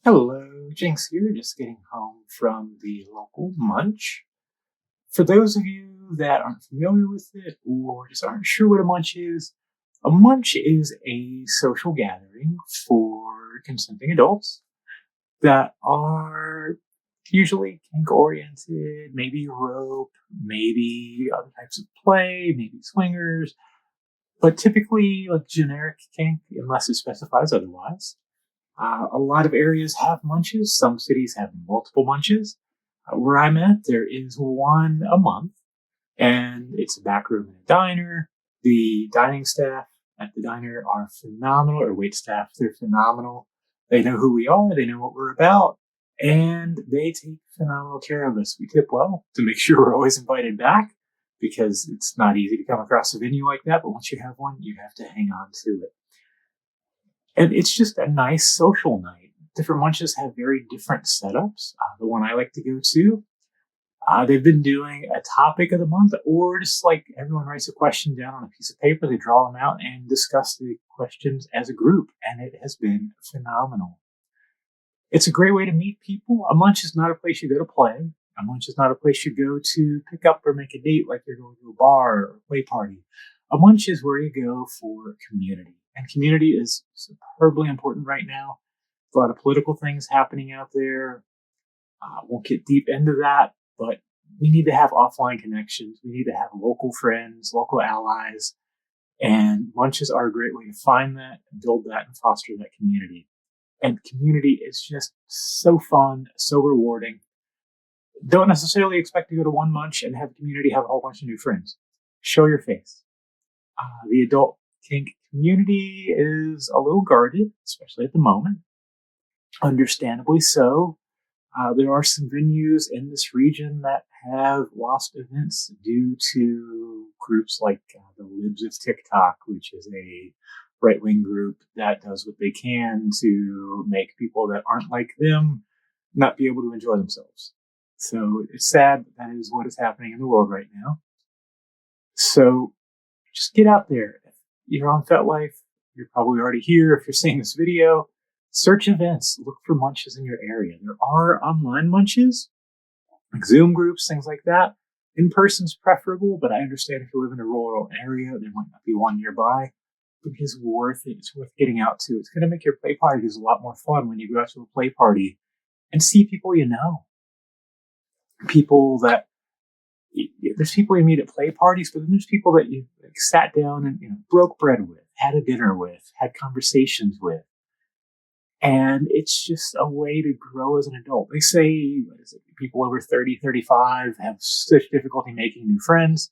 Hello, Jinx here, just getting home from the local munch. For those of you that aren't familiar with it or just aren't sure what a munch is a social gathering for consenting adults that are usually kink oriented, maybe rope, maybe other types of play, maybe swingers, but typically like generic kink unless it specifies otherwise. A lot of areas have munches. Some cities have multiple munches. Where I'm at, there is one a month, and it's a back room and a diner. The dining staff at the diner are phenomenal, or wait staff, they're phenomenal. They know who we are, they know what we're about, and they take phenomenal care of us. We tip well to make sure we're always invited back because it's not easy to come across a venue like that, but once you have one, you have to hang on to it. And it's just a nice social night. Different munches have very different setups. The one I like to go to, they've been doing a topic of the month, or just like everyone writes a question down on a piece of paper, they draw them out and discuss the questions as a group, and it has been phenomenal. It's a great way to meet people. A munch is not a place you go to play. A munch is not a place you go to pick up or make a date like you're going to a bar or a play party. A munch is where you go for community. And community is superbly important right now. A lot of political things happening out there. Won't get deep into that, but we need to have offline connections. We need to have local friends, local allies, and munches are a great way to find that, build that, and foster that community. And community is just so fun, so rewarding. Don't necessarily expect to go to one munch and have a community have a whole bunch of new friends. Show your face. The adult kink community is a little guarded, especially at the moment. Understandably so. There are some venues in this region that have lost events due to groups like the Libs of TikTok, which is a right-wing group that does what they can to make people that aren't like them not be able to enjoy themselves. So it's sad that is what is happening in the world right now. So just get out there. If you're on FetLife, you're probably already here. If you're seeing this video, search events, look for munches in your area. There are online munches, like Zoom groups, things like that. In person's preferable, but I understand if you live in a rural area, there might not be one nearby. But it is worth it. It's worth getting out to. It's going to make your play parties a lot more fun when you go out to a play party and see people you know. People that there's people you meet at play parties, but then there's people that you like, sat down and broke bread with, had a dinner with, had conversations with. And it's just a way to grow as an adult. They say people over 30, 35 have such difficulty making new friends.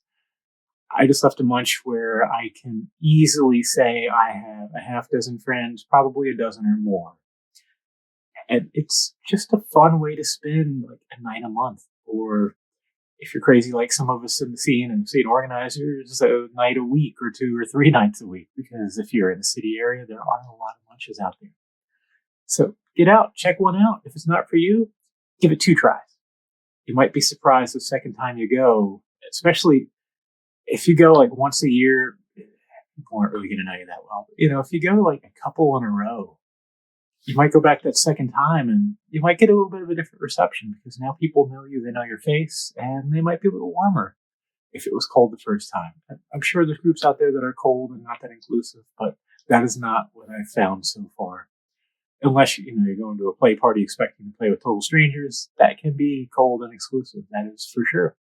I just left a munch where I can easily say I have a half dozen friends, probably a dozen or more. And it's just a fun way to spend like a night a month. Or if you're crazy like some of us in the scene and scene organizers, a night a week or 2 or 3 nights a week. Because if you're in the city area, there aren't a lot of munches out there. So get out, check one out. If it's not for you, give it 2 tries. You might be surprised the second time you go, especially if you go like once a year. People aren't really going to know you that well. But, if you go like a couple in a row, you might go back that second time and you might get a little bit of a different reception because now people know you, they know your face, and they might be a little warmer if it was cold the first time. I'm sure there's groups out there that are cold and not that inclusive, but that is not what I've found so far. Unless you're going to a play party expecting to play with total strangers, that can be cold and exclusive. That is for sure.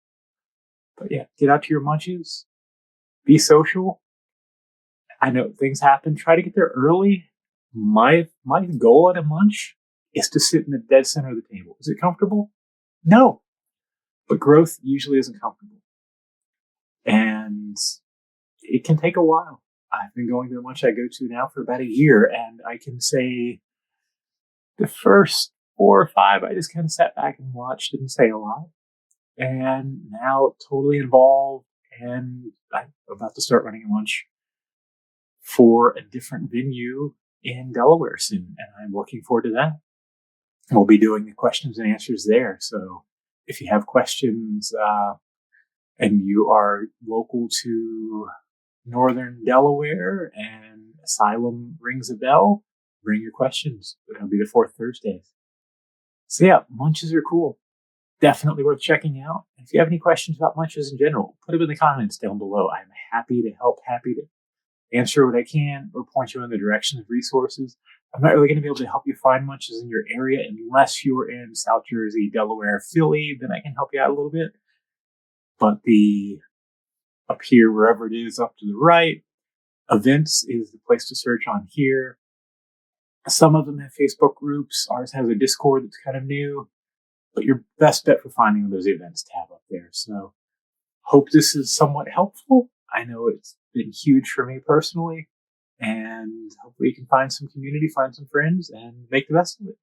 But yeah, get out to your munches, be social. I know things happen. Try to get there early. My goal at a munch is to sit in the dead center of the table. Is it comfortable? No, but growth usually isn't comfortable, and it can take a while. I've been going to the munch I go to now for about a year, and I can say the first 4 or 5, I just kind of sat back and watched, didn't say a lot. And now totally involved, and I'm about to start running a munch for a different venue in Delaware soon, and I'm looking forward to that. We'll be doing the questions and answers there. So if you have questions and you are local to Northern Delaware and Asylum rings a bell, bring your questions. It'll be the 4th Thursdays. So yeah, munches are cool. Definitely worth checking out. And if you have any questions about munches in general, put them in the comments down below. I'm happy to help, happy to answer what I can or point you in the direction of resources. I'm not really going to be able to help you find munches in your area unless you're in South Jersey, Delaware, Philly. Then I can help you out a little bit. But the up here, wherever it is up to the right, events is the place to search on here. Some of them have Facebook groups. Ours has a Discord that's kind of new. But your best bet for finding those events tab up there. So hope this is somewhat helpful. I know it's been huge for me personally, and hopefully you can find some community, find some friends, and make the best of it.